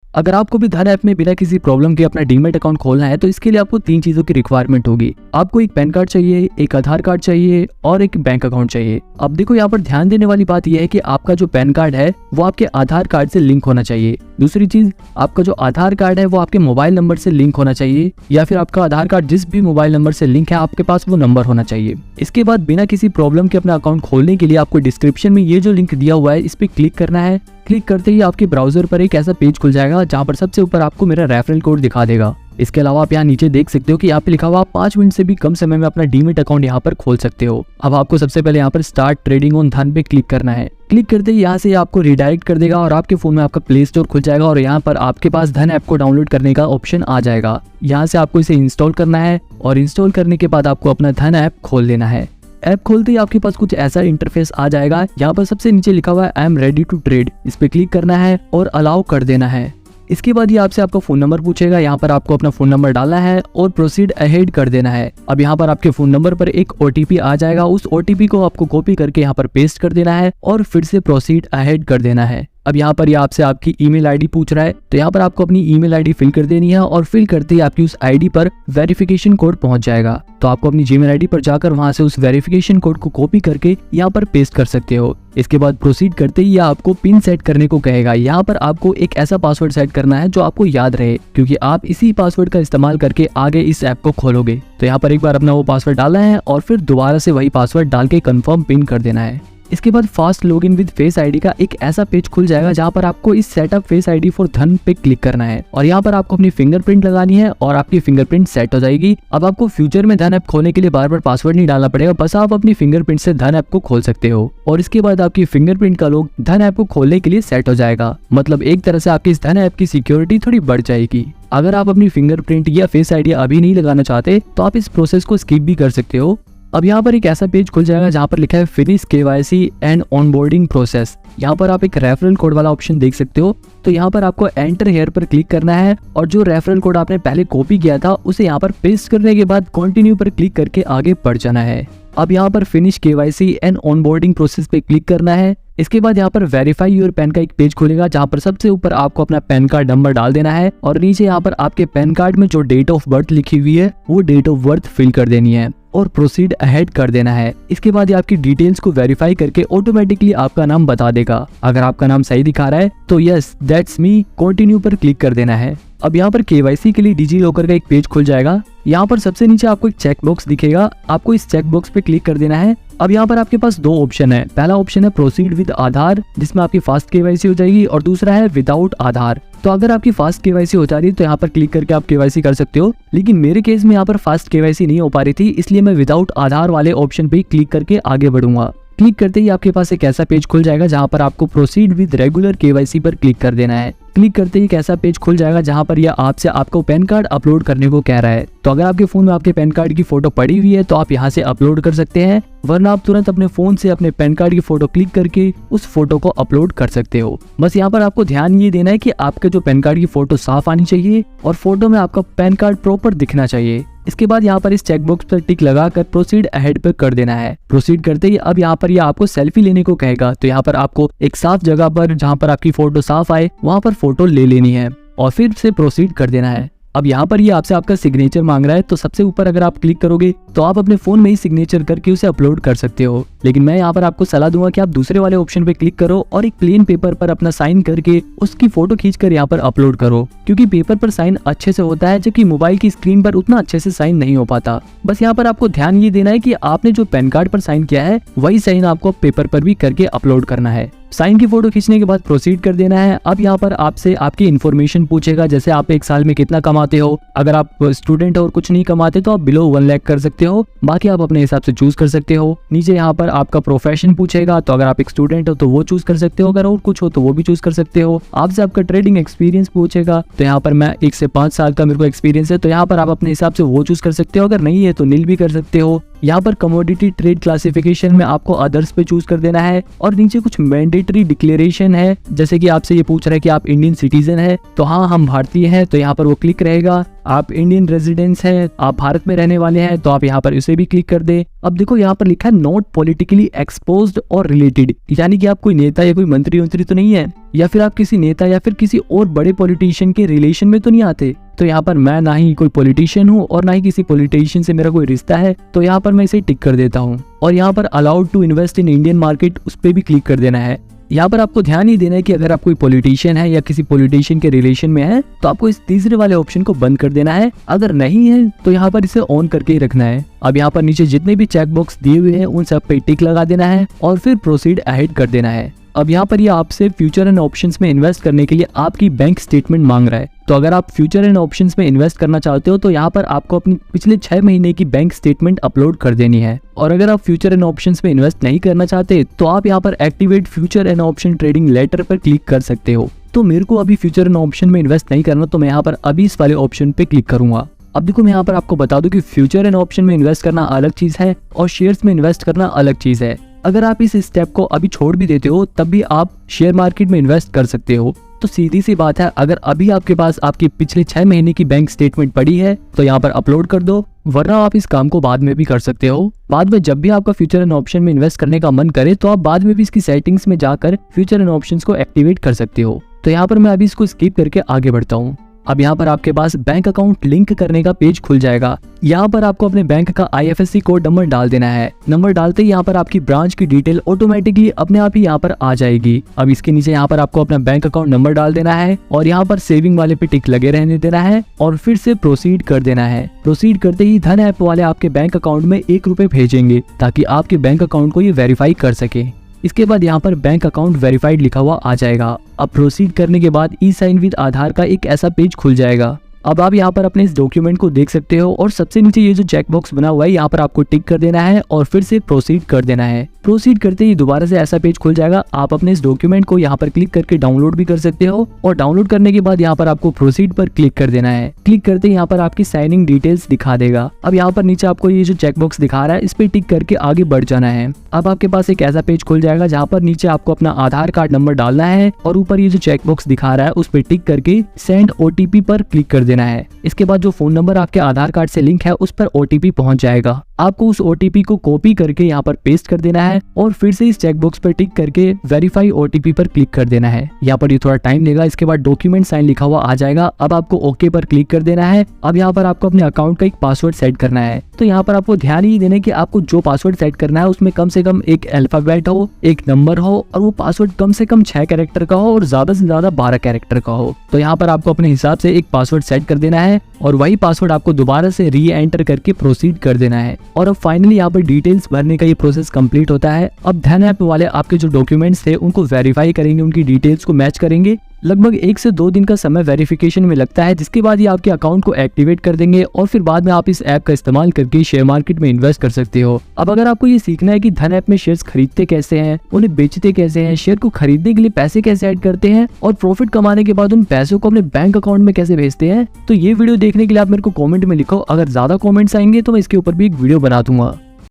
अगर आपको भी धन ऐप में बिना किसी प्रॉब्लम के अपना डीमैट अकाउंट खोलना है तो इसके लिए आपको 3 चीजों की रिक्वायरमेंट होगी। आपको एक पैन कार्ड चाहिए, एक आधार कार्ड चाहिए और एक बैंक अकाउंट चाहिए। अब देखो यहाँ पर ध्यान देने वाली बात यह है कि आपका जो पैन कार्ड है वो आपके आधार कार्ड से लिंक होना चाहिए। दूसरी चीज, आपका जो आधार कार्ड है वो आपके मोबाइल नंबर से लिंक होना चाहिए, या फिर आपका आधार कार्ड जिस भी मोबाइल नंबर से लिंक है आपके पास वो नंबर होना चाहिए। इसके बाद बिना किसी प्रॉब्लम के अपना अकाउंट खोलने के लिए आपको डिस्क्रिप्शन में ये जो लिंक दिया हुआ है इस पे क्लिक करना है। क्लिक करते ही आपके ब्राउजर पर एक ऐसा पेज खुल जाएगा जहाँ पर सबसे ऊपर आपको मेरा रेफरल कोड दिखा देगा। इसके अलावा आप यहाँ नीचे देख सकते हो कि यहाँ पे लिखा हुआ 5 मिनट से भी कम समय में अपना डीमैट अकाउंट यहाँ पर खोल सकते हो। अब आपको सबसे पहले यहाँ पर स्टार्ट ट्रेडिंग ऑन धन पे क्लिक करना है। क्लिक करते ही यहाँ से आपको रिडायरेक्ट कर देगा और आपके फोन में आपका प्ले स्टोर खुल जाएगा और यहाँ पर आपके पास धन ऐप को डाउनलोड करने का ऑप्शन आ जाएगा। यहाँ से आपको इसे इंस्टॉल करना है और इंस्टॉल करने के बाद आपको अपना धन ऐप खोल लेना है। ऐप खोलते ही आपके पास कुछ ऐसा इंटरफेस आ जाएगा। यहाँ पर सबसे नीचे लिखा हुआ है I am ready to trade, इस पे क्लिक करना है और अलाउ कर देना है। इसके बाद ये आपसे आपका फोन नंबर पूछेगा, यहाँ पर आपको अपना फोन नंबर डालना है और प्रोसीड अहेड कर देना है। अब यहाँ पर आपके फोन नंबर पर एक ओटीपी आ जाएगा, उस ओटीपी को आपको कॉपी करके यहाँ पर पेस्ट कर देना है और फिर से प्रोसीड अहेड कर देना है। अब यहाँ पर ये आपसे आपकी ईमेल आईडी पूछ रहा है, तो यहाँ पर आपको अपनी ईमेल आईडी फिल कर देनी है और फिल करते ही आपकी उस आईडी पर वेरिफिकेशन कोड पहुंच जाएगा। तो आपको अपनी जीमेल आईडी पर जाकर वहां से उस वेरिफिकेशन कोड को कॉपी करके यहाँ पर पेस्ट कर सकते हो। इसके बाद प्रोसीड करते ही आपको पिन सेट करने को कहेगा। यहाँ पर आपको एक ऐसा पासवर्ड सेट करना है जो आपको याद रहे, क्योंकि आप इसी पासवर्ड का इस्तेमाल करके आगे इस ऐप को खोलोगे। तो यहाँ पर एक बार अपना वो पासवर्ड डालना है और फिर दोबारा से वही पासवर्ड डाल के कंफर्म पिन कर देना है। इसके बाद fast login with face ID का एक ऐसा पेज खुल जाएगा जहाँ पर आपको इस सेटअप फेस आईडी फॉर धन पे क्लिक करना है और यहाँ पर आपको अपनी फिंगरप्रिंट लगानी है और आपकी फिंगरप्रिंट सेट हो जाएगी। अब आपको फ्यूचर में धन ऐप खोलने के लिए बार बार पासवर्ड नहीं डालना पड़ेगा, बस आप अपनी फिंगरप्रिंट से धन ऐप को खोल सकते हो और इसके बाद आपकी फिंगरप्रिंट का लोग धन ऐप को खोलने के लिए सेट हो जाएगा। मतलब एक तरह से आपकी इस धन ऐप की सिक्योरिटी थोड़ी बढ़ जाएगी। अगर आप अपनी फिंगरप्रिंट या फेस आईडी अभी नहीं लगाना चाहते तो आप इस प्रोसेस को स्किप भी कर सकते हो। अब यहाँ पर एक ऐसा पेज खुल जाएगा जहाँ पर लिखा है finish KYC and onboarding process. यहाँ पर आप एक रेफरल कोड वाला ऑप्शन देख सकते हो, तो यहाँ पर आपको एंटर हेयर पर क्लिक करना है और जो रेफरल कोड आपने पहले कॉपी किया था उसे यहाँ पर पेस्ट करने के बाद कंटिन्यू पर क्लिक करके आगे बढ़ जाना है। अब यहाँ पर finish KYC and onboarding process पे क्लिक करना है। इसके बाद यहाँ पर वेरीफाई योर पैन का एक पेज खुलेगा जहाँ पर सबसे ऊपर आपको अपना पैन कार्ड नंबर डाल देना है और नीचे यहाँ पर आपके पैन कार्ड में जो डेट ऑफ बर्थ लिखी हुई है वो डेट ऑफ बर्थ फिल कर देनी है और प्रोसीड अहेड कर देना है। इसके बाद ये आपकी डिटेल्स को वेरीफाई करके ऑटोमेटिकली आपका नाम बता देगा। अगर आपका नाम सही दिखा रहा है तो यस दैट्स मी, कंटिन्यू पर क्लिक कर देना है। अब यहाँ पर केवाईसी के लिए डिजी लॉकर का एक पेज खुल जाएगा। यहाँ पर सबसे नीचे आपको एक चेक बॉक्स दिखेगा, आपको इस चेक बॉक्स पे क्लिक कर देना है। अब यहाँ पर आपके पास 2 ऑप्शन है। पहला ऑप्शन है प्रोसीड विद आधार, जिसमें आपकी फास्ट केवाईसी हो जाएगी, और दूसरा है विदाउट आधार। तो अगर आपकी फास्ट केवाईसी हो जा रही है तो यहाँ पर क्लिक करके आप केवाईसी कर सकते हो, लेकिन मेरे केस में यहाँ पर फास्ट केवाईसी नहीं हो पा रही थी, इसलिए मैं विदाउट आधार वाले ऑप्शन पे क्लिक करके आगे बढ़ूंगा। क्लिक करते ही आपके पास एक ऐसा पेज खुल जाएगा जहाँ पर आपको प्रोसीड विद रेगुलर केवाईसी पर क्लिक कर देना है। क्लिक करते ही एक ऐसा पेज खुल जाएगा जहाँ पर यह आपसे आपको पैन कार्ड अपलोड करने को कह रहा है। तो अगर आपके फोन में आपके पैन कार्ड की फोटो पड़ी हुई है तो आप यहाँ से अपलोड कर सकते हैं, वरना आप तुरंत अपने फोन से अपने पैन कार्ड की फोटो क्लिक करके उस फोटो को अपलोड कर सकते हो। बस यहाँ पर आपको ध्यान ये देना है कि आपके जो पैन कार्ड की फोटो साफ आनी चाहिए और फोटो में आपका पैन कार्ड प्रॉपर दिखना चाहिए। इसके बाद यहाँ पर इस चेकबॉक्स पर टिक लगाकर प्रोसीड अहेड पर कर देना है। प्रोसीड करते ही अब यहाँ पर आपको सेल्फी लेने को कहेगा, तो यहाँ पर आपको एक साफ जगह पर जहाँ पर आपकी फोटो साफ आए वहाँ पर फोटो ले लेनी है और फिर से प्रोसीड कर देना है। अब यहाँ पर ये आपसे आपका सिग्नेचर मांग रहा है, तो सबसे ऊपर अगर आप क्लिक करोगे तो आप अपने फोन में ही सिग्नेचर करके उसे अपलोड कर सकते हो, लेकिन मैं यहाँ पर आपको सलाह दूंगा कि आप दूसरे वाले ऑप्शन पे क्लिक करो और एक प्लेन पेपर पर अपना साइन करके उसकी फोटो खींचकर यहाँ पर अपलोड करो, क्योंकि पेपर पर साइन अच्छे से होता है जबकि मोबाइल की स्क्रीन पर उतना अच्छे से साइन नहीं हो पाता। बस यहाँ पर आपको ध्यान ये देना है कि आपने जो पैन कार्ड पर साइन किया है वही साइन आपको पेपर पर भी करके अपलोड करना है। साइन की फोटो खींचने के बाद प्रोसीड कर देना है। अब यहाँ पर आपसे आपकी इन्फॉर्मेशन पूछेगा, जैसे आप एक साल में कितना कमाते हो। अगर आप स्टूडेंट हो और कुछ नहीं कमाते तो आप बिलो 1 लाख कर सकते हो, बाकी आप अपने हिसाब से चूज कर सकते हो। नीचे यहाँ पर आपका प्रोफेशन पूछेगा, तो अगर आप एक स्टूडेंट हो तो वो चूज कर सकते हो, अगर और कुछ हो तो वो भी चूज कर सकते हो। आपसे आपका ट्रेडिंग एक्सपीरियंस पूछेगा, तो यहाँ पर मैं 1 से 5 साल का मेरे को एक्सपीरियंस है, तो यहाँ पर आप अपने हिसाब से वो चूज कर सकते हो। अगर नहीं है तो नील भी कर सकते हो। यहाँ पर कमोडिटी ट्रेड क्लासिफिकेशन में आपको अदर्स पे चूज कर देना है और नीचे कुछ मैंडेटरी डिक्लेरेशन है, जैसे कि आपसे ये पूछ रहा है कि आप इंडियन सिटीजन है, तो हाँ हम भारतीय हैं, तो यहाँ पर वो क्लिक रहेगा। आप इंडियन रेजिडेंस हैं, आप भारत में रहने वाले हैं, तो आप यहाँ पर इसे भी क्लिक कर दे। अब देखो यहाँ पर लिखा है नॉट पॉलिटिकली एक्सपोज्ड और रिलेटेड, यानी कि आप कोई नेता या कोई मंत्री तो नहीं है, या फिर आप किसी नेता या फिर किसी और बड़े पॉलिटिशियन के रिलेशन में तो नहीं आते। तो यहाँ पर मैं ना ही कोई पॉलिटिशियन हूँ और ना ही किसी पॉलिटिशियन से मेरा कोई रिश्ता है, तो यहाँ पर मैं इसे टिक कर देता हूँ। और यहाँ पर allowed to invest in Indian market, उस पर भी क्लिक कर देना है। यहाँ पर आपको ध्यान ही देना है कि अगर आप कोई पॉलिटिशियन है या किसी पॉलिटिशियन के रिलेशन में है, तो आपको इस तीसरे वाले ऑप्शन को बंद कर देना है। अगर नहीं है तो यहाँ पर इसे ऑन करके ही रखना है। अब यहाँ पर नीचे जितने भी चेक बॉक्स दिए हुए हैं उन सब पे टिक लगा देना है और फिर प्रोसीड अहेड कर देना है। अब यहाँ पर ये आपसे फ्यूचर एंड ऑप्शंस में इन्वेस्ट करने के लिए आपकी बैंक स्टेटमेंट मांग रहा है। तो अगर आप फ्यूचर एंड ऑप्शंस में इन्वेस्ट करना चाहते हो तो यहाँ पर आपको अपनी पिछले 6 महीने की बैंक स्टेटमेंट अपलोड कर देनी है। और अगर आप फ्यूचर एंड ऑप्शंस में इन्वेस्ट नहीं करना चाहते तो आप यहाँ पर activate future and option trading later पर क्लिक कर सकते हो। तो मेरे को अभी फ्यूचर एंड ऑप्शन में इन्वेस्ट नहीं करना, तो मैं यहाँ पर अभी इस वाले ऑप्शन पे क्लिक करूंगा। अब देखो मैं यहाँ पर आपको बता दूं कि फ्यूचर एंड ऑप्शन में इन्वेस्ट करना अलग चीज है और शेयर्स में इन्वेस्ट करना अलग चीज है। अगर आप इस स्टेप को अभी छोड़ भी देते हो तब भी आप शेयर मार्केट में इन्वेस्ट कर सकते हो। तो सीधी सी बात है, अगर अभी आपके पास आपकी पिछले 6 महीने की बैंक स्टेटमेंट पड़ी है तो यहाँ पर अपलोड कर दो, वरना आप इस काम को बाद में भी कर सकते हो। बाद में जब भी आपका फ्यूचर एंड ऑप्शन में इन्वेस्ट करने का मन करे तो आप बाद में भी इसकी सेटिंग्स में जाकर फ्यूचर एंड ऑप्शंस को एक्टिवेट कर सकते हो। तो यहाँ पर मैं अभी इसको स्किप करके आगे बढ़ता हूँ। अब यहाँ पर आपके पास बैंक अकाउंट लिंक करने का पेज खुल जाएगा। यहाँ पर आपको अपने बैंक का IFSC कोड नंबर डाल देना है। नंबर डालते ही यहाँ पर आपकी ब्रांच की डिटेल ऑटोमेटिकली अपने आप ही यहाँ पर आ जाएगी। अब इसके नीचे यहाँ पर आपको अपना बैंक अकाउंट नंबर डाल देना है और यहाँ पर सेविंग वाले पे टिक लगे रहने देना है और फिर से प्रोसीड कर देना है। प्रोसीड करते ही धन ऐप वाले आपके बैंक अकाउंट में 1 रुपए भेजेंगे ताकि आपके बैंक अकाउंट को ये वेरीफाई कर सके। इसके बाद यहाँ पर बैंक अकाउंट वेरीफाइड लिखा हुआ आ जाएगा। अब प्रोसीड करने के बाद ई साइन विद आधार का एक ऐसा पेज खुल जाएगा। अब आप यहाँ पर अपने इस डॉक्यूमेंट को देख सकते हो और सबसे नीचे ये जो चेक बॉक्स बना हुआ है यहाँ पर आपको टिक कर देना है और फिर से प्रोसीड कर देना है। प्रोसीड करते ही दोबारा से ऐसा पेज खुल जाएगा। आप अपने इस डॉक्यूमेंट को यहाँ पर क्लिक करके डाउनलोड भी कर सकते हो और डाउनलोड करने के बाद यहाँ पर आपको प्रोसीड पर क्लिक कर देना है। क्लिक करते ही यहाँ पर आपकी साइनिंग डिटेल्स दिखा देगा। अब यहाँ पर नीचे आपको ये जो चेक बॉक्स दिखा रहा है इस पे टिक करके आगे बढ़ जाना है। अब आपके पास एक ऐसा पेज खुल जाएगा जहाँ पर नीचे आपको अपना आधार कार्ड नंबर डालना है और ऊपर ये जो चेक बॉक्स दिखा रहा है उस पर टिक करके सेंड OTP पर क्लिक कर देना है। इसके बाद जो फोन नंबर आपके आधार कार्ड से लिंक है उस पर OTP पहुंच जाएगा। आपको उस OTP को कॉपी करके यहाँ पर पेस्ट कर देना है और फिर से इस चेक बॉक्स पर टिक करके वेरीफाई OTP पर क्लिक कर देना है। यहाँ पर ये थोड़ा टाइम लेगा। इसके बाद डॉक्यूमेंट साइन लिखा हुआ आ जाएगा। अब आपको ओके पर क्लिक कर देना है। अब यहाँ पर आपको अपने अकाउंट का एक पासवर्ड सेट करना है। तो यहाँ पर आपको ध्यान ही देना है कि आपको जो पासवर्ड सेट करना है उसमें कम से कम एक अल्फाबेट हो, एक नंबर हो और वो पासवर्ड कम से कम 6 कैरेक्टर का हो और ज्यादा से ज्यादा 12 कैरेक्टर का हो। तो यहाँ पर आपको अपने हिसाब से एक पासवर्ड सेट कर देना है और वही पासवर्ड आपको दोबारा से री एंटर करके प्रोसीड कर देना है। और अब फाइनली यहाँ पर डिटेल्स भरने का ये प्रोसेस कंप्लीट होता है। अब धन ऐप वाले आपके जो डॉक्यूमेंट्स थे उनको वेरीफाई करेंगे, उनकी डिटेल्स को मैच करेंगे। लगभग 1 से 2 दिन का समय वेरिफिकेशन में लगता है, जिसके बाद ये आपके अकाउंट को एक्टिवेट कर देंगे और फिर बाद में आप इस ऐप का इस्तेमाल करके शेयर मार्केट में इन्वेस्ट कर सकते हो। अब अगर आपको ये सीखना है कि धन ऐप में शेयर्स खरीदते कैसे हैं, उन्हें बेचते कैसे हैं, शेयर को खरीदने के लिए पैसे कैसे ऐड करते हैं और प्रॉफिट कमाने के बाद उन पैसों को अपने बैंक अकाउंट में कैसे भेजते हैं, तो ये वीडियो देखने के लिए आप मेरे को कमेंट में लिखो। अगर ज्यादा कमेंट्स आएंगे तो मैं इसके ऊपर भी एक वीडियो बना दूंगा।